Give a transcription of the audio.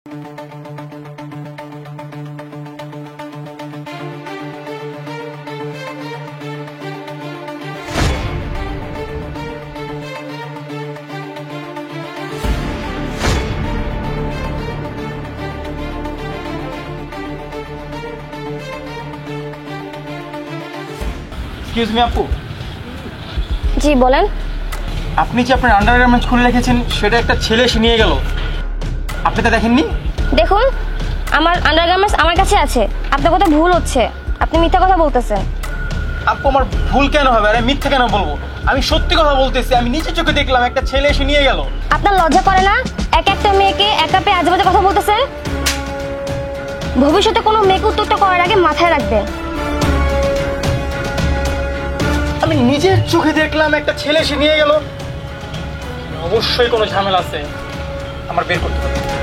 Excuse me আপু। জি বলেন। আপনি যে আপনার আন্ডারগার্মেন্টস খুলে রেখেছেন সেটা একটা ছেলে এসে নিয়ে গেল, আপনি তা দেখেননি? দেখুন, আমার আন্ডারগার্মেন্টস আমার কাছে আছে। আপনার কথা ভুল হচ্ছে, আপনি মিথ্যা কথা বলতেছেন। আপু আমার ভুল কেন হবে? আরে মিথ্যা কেন বলবো? আমি সত্যি কথা বলতেছি, আমি নিজের চোখে দেখলাম একটা ছেলে এসে নিয়ে গেল। আপনার লজ্জা করে না? একটা মেয়েকে একা পেয়ে আজে বাজে কথা বলতেছেন। ভবিষ্যতে কোনো মেয়েকে উত্তরটা করার আগে মাথায় রাখবেন। আমি নিজের চোখে দেখলাম একটা ছেলে এসে নিয়ে গেল, অবশ্যই কোনো ঝামেলা আছে, আমার বের করতে হবে।